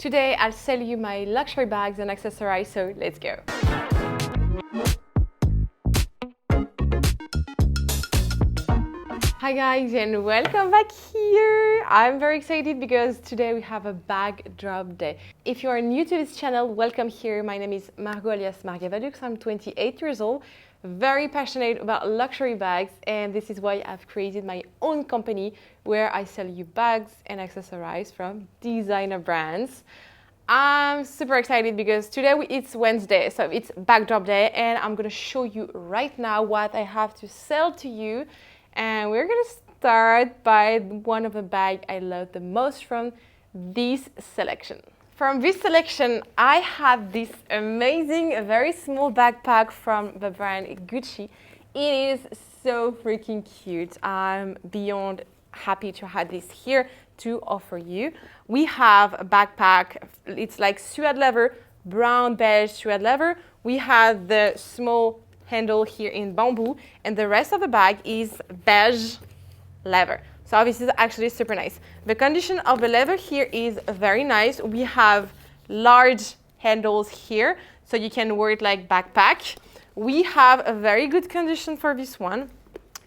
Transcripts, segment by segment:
Today I'll sell you my luxury bags and accessories, so let's go. Hi guys and welcome back here. I'm very excited because today we have a bag drop day. If you are new to this channel, welcome here. My name is Margot alias margavalux. I'm 28 years old, very passionate about luxury bags, and this is why I've created my own company where I sell you bags and accessories from designer brands. I'm super excited because today it's Wednesday, so it's bag drop day, and I'm gonna show you right now what I have to sell to you. And we're gonna start by one of the bags I love the most from this selection. From this selection, I have this amazing, very small backpack from the brand Gucci. It is so freaking cute. I'm beyond happy to have this here to offer you. We have a backpack, it's like suede leather, brown beige suede leather. We have the small handle here in bamboo, and the rest of the bag is beige leather. So this is actually super nice. The condition of the leather here is very nice. We have large handles here, so you can wear it like backpack. We have a very good condition for this one.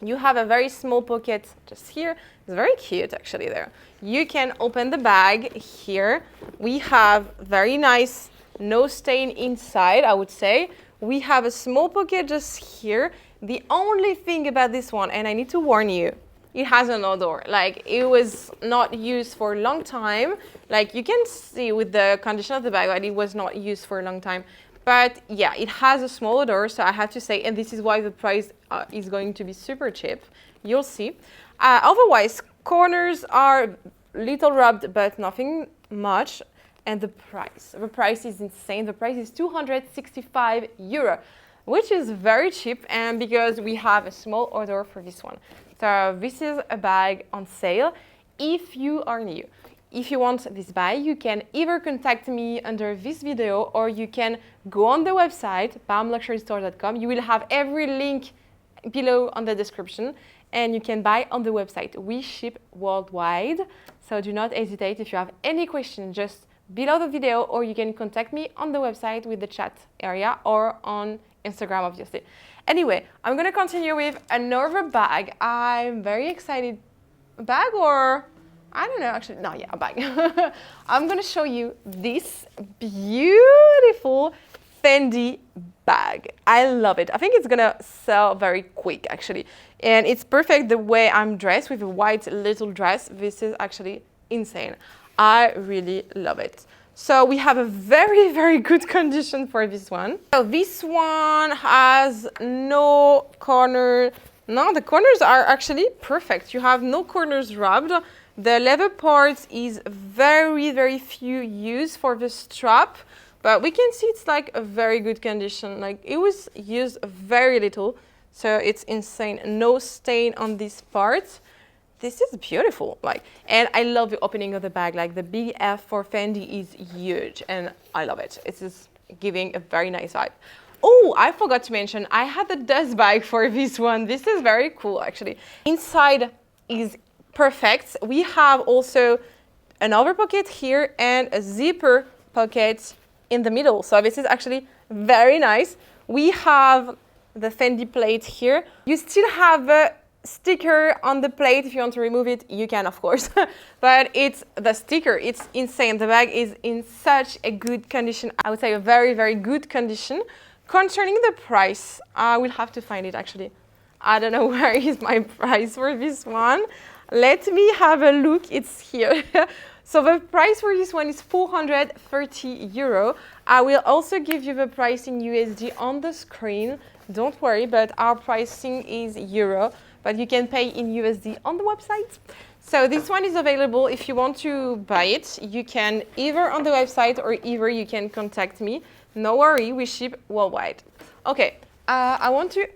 You have a very small pocket just here. It's very cute actually there. You can open the bag here. We have very nice, no stain inside, I would say. We have a small pocket just here. The only thing about this one, and I need to warn you, it has an odor. Like, it was not used for a long time. Like, you can see with the condition of the bag that it was not used for a long time. But yeah, it has a small odor, so I have to say, and this is why the price is going to be super cheap. You'll see. Otherwise, corners are little rubbed, but nothing much. And the price is insane. The price is 265 euro, which is very cheap, and because we have a small order for this one. So this is a bag on sale. If you are new, if you want this bag, you can either contact me under this video, or you can go on the website, bamluxurystore.com. You will have every link below on the description, and you can buy on the website. We ship worldwide, so do not hesitate. If you have any question, just below the video, or you can contact me on the website with the chat area or on Instagram, obviously. Anyway, I'm gonna continue with another bag. I'm very excited. A bag, or I don't know, actually, no, yeah, a bag. I'm gonna show you this beautiful Fendi bag. I love it. I think it's gonna sell very quick, actually. And it's perfect the way I'm dressed with a white little dress. This is actually insane. I really love it. So we have a very, very good condition for this one. So this one has no corner. No, the corners are actually perfect. You have no corners rubbed. The leather part is very, very few used for the strap, but we can see it's like a very good condition. Like, it was used very little, so it's insane. No stain on this part. This is beautiful, like, and I love the opening of the bag. Like, the big F for Fendi is huge, and I love it. It's just giving a very nice vibe. Oh, I forgot to mention, I had the dust bag for this one. This is very cool, actually. Inside is perfect. We have also another pocket here and a zipper pocket in the middle. So this is actually very nice. We have the Fendi plate here. You still have a sticker on the plate. If you want to remove it, you can, of course. But it's the sticker, it's insane. The bag is in such a good condition. I would say a very, very good condition. Concerning the price, I will have to find it, actually. I don't know where is my price for this one. Let me have a look. It's here. So the price for this one is 430 euro. I will also give you the price in USD on the screen. Don't worry, but our pricing is euro, but you can pay in USD on the website. So this one is available. If you want to buy it, you can either on the website or either you can contact me. No worry, we ship worldwide. Okay, I want to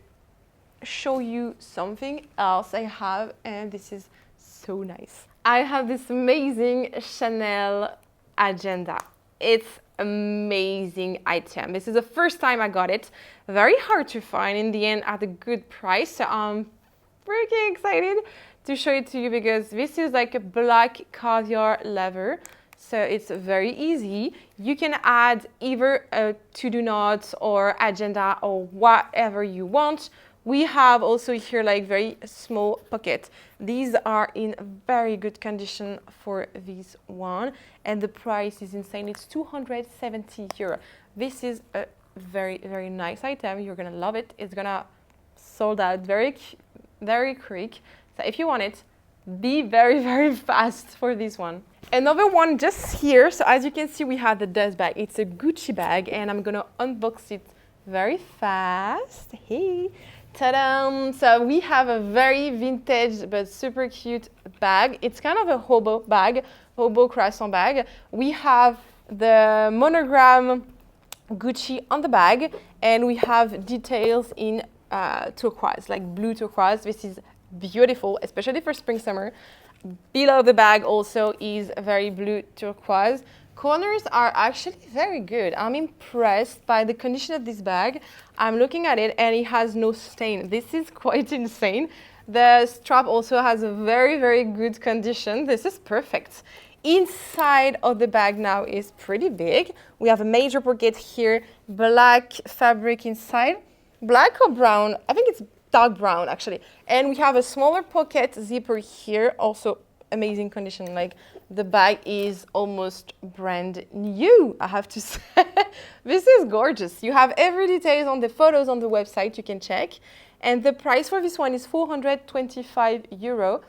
show you something else I have, and this is so nice. I have this amazing Chanel agenda. It's amazing item. This is the first time I got it. Very hard to find, in the end at a good price. So I'm freaking excited to show it to you because this is like a black caviar leather. So it's very easy. You can add either a to-do notes or agenda or whatever you want. We have also here like very small pockets. These are in very good condition for this one. And the price is insane. It's 270 euro. This is a very, very nice item. You're gonna love it. It's gonna sold out very quick. So if you want it, be very, very fast for this one. Another one just here. So as you can see, we have the dust bag. It's a Gucci bag and I'm gonna unbox it very fast. Hey, ta-da! So we have a very vintage but super cute bag. It's kind of a hobo bag, hobo croissant bag. We have the monogram Gucci on the bag and we have details in turquoise, like blue turquoise. This is beautiful, especially for spring summer. Below the bag also is a very blue turquoise. Corners are actually very good. I'm impressed by the condition of this bag. I'm looking at it and it has no stain. This is quite insane. The strap also has a very, very good condition. This is perfect. Inside of the bag now is pretty big. We have a major pocket here, black fabric inside. Black or brown? I think it's dark brown actually. And we have a smaller pocket zipper here, also amazing condition. Like the bag is almost brand new, I have to say. This is gorgeous. You have every details on the photos on the website, you can check. And the price for this one is 425 euro.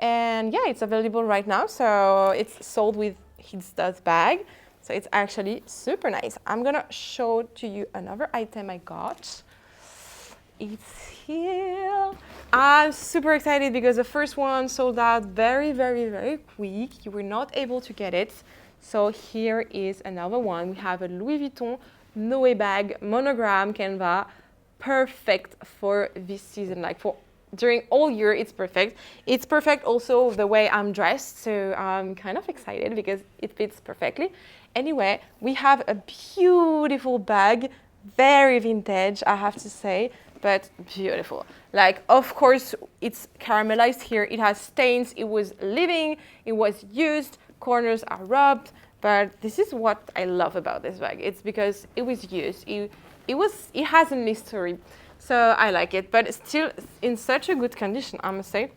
And yeah, it's available right now. So it's sold with his dust bag. So it's actually super nice. I'm gonna show to you another item I got. It's here. I'm super excited because the first one sold out very, very, very quick. You were not able to get it. So here is another one. We have a Louis Vuitton Noé bag, monogram canvas, perfect for this season. Like for during all year, it's perfect. It's perfect also the way I'm dressed. So I'm kind of excited because it fits perfectly. Anyway, we have a beautiful bag, very vintage, I have to say. But beautiful. Like, of course, it's caramelized here. It has stains. It was living. It was used. Corners are rubbed. But this is what I love about this bag. It's because it was used. It has a mystery. So I like it. But still in such a good condition, I must say.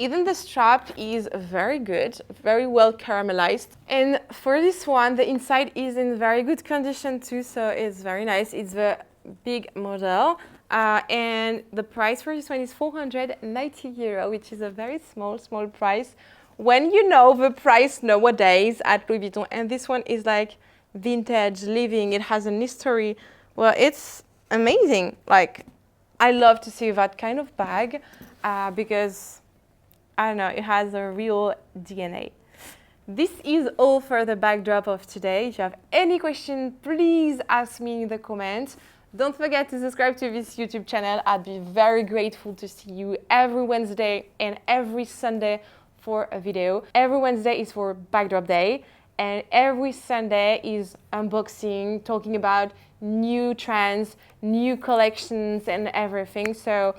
Even the strap is very good, very well caramelized. And for this one, the inside is in very good condition too. So it's very nice. It's the big model. And the price for this one is 490 euro, which is a very small price. When you know the price nowadays at Louis Vuitton, and this one is like vintage, living, it has an history. Well, it's amazing. Like, I love to see that kind of bag because, I don't know, it has a real DNA. This is all for the backdrop of today. If you have any question, please ask me in the comments. Don't forget to subscribe to this YouTube channel. I'd be very grateful to see you every Wednesday and every Sunday for a video. Every Wednesday is for backdrop day and every Sunday is unboxing, talking about new trends, new collections and everything. So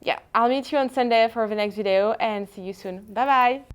yeah, I'll meet you on Sunday for the next video and see you soon. Bye bye.